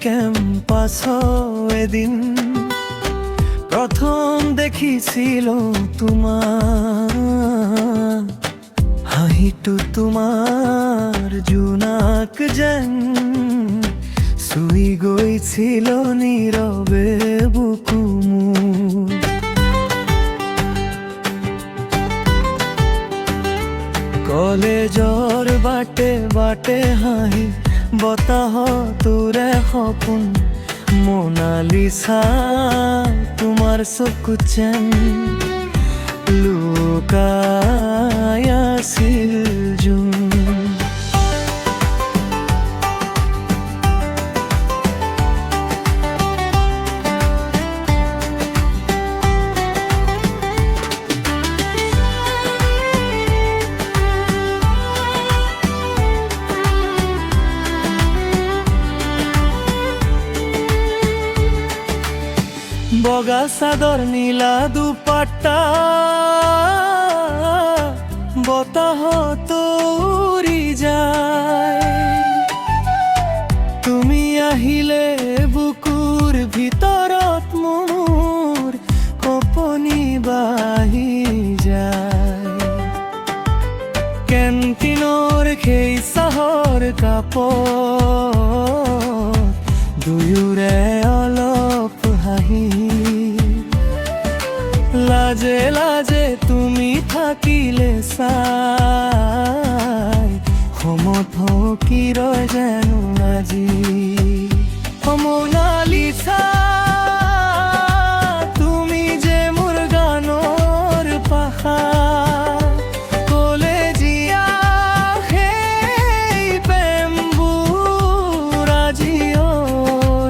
Campus এদিন প্রথম দেখিছিল তোমার হাঁহিটো তোমাৰ জোনাক যেন চুই গৈছিল নীৰৱে বুকু মোৰ। কলেজৰ বাটে বাটে হাঁহি বতাহ তোৰে সপোন মোনালিসা তোমার চকু যেন লুকাই আছিল জোন। বগা চাদৰ নীলা দুপাট্টা বতাহত উৰি যায়, তুমি আহিলে বুকুৰ ভিতৰত মোৰ কঁপনি বাঢ়ি যায়। কেণ্টিনৰ সেই চাহৰ কাপত দুয়োৰে অলপ হাঁহি, লাজে লাজে তুমি থাকিলে চাই সমত কি ৰয় যেনো আজি। মোনালিসা তুমি যে মোৰ গানৰ ভাষা, কলেজীয়া সেই প্ৰেমবোৰ আজিও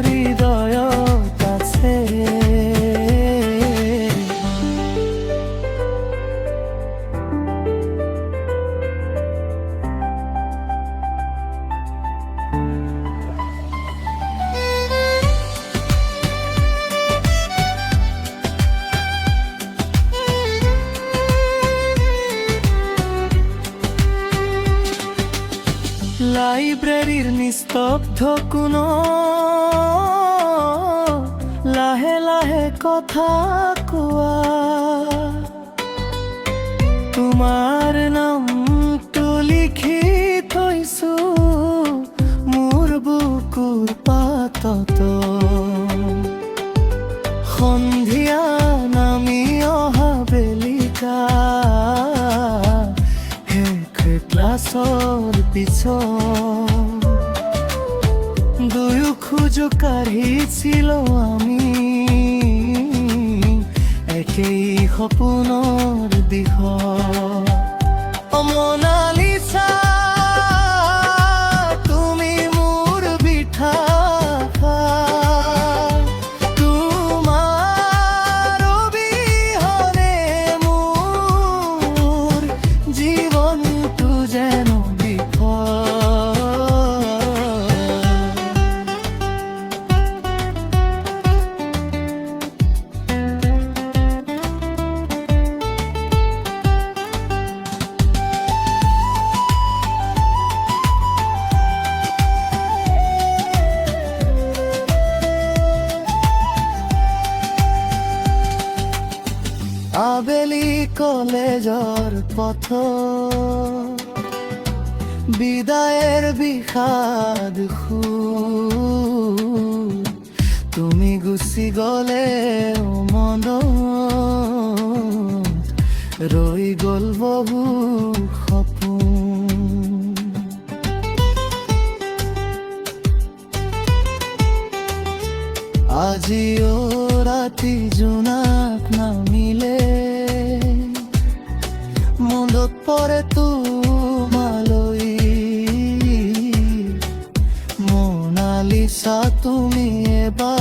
হৃদয়ত আছে। লাইব্ৰেৰীৰ নিস্তব্ধ কোণত লাহে লাহে কথা কোৱা, তোমাৰ নামটো লিখি থৈছো মোৰ বুকুৰ পাতত। সন্ধিয়া নামি অহা বেলিকা ক্লাছৰ পিছত দুয়ো খোজো কাঢ়িছিলো আমি একেই সপোনৰ দিশত। মোনালিসা তুমি মোৰ বিঠাখা, তোমাৰ অবিহনে মোৰ জীৱন যেন আবেলি কলেজৰ পথ বিদায়ের বিষাদ সুর, তুমি গুচি গলে মন রই গল বহু সপোন। আজিও ৰাতি জোনাক নামিলে মনত পৰে তোমালৈ। মোনালিসা তুমি এবাৰ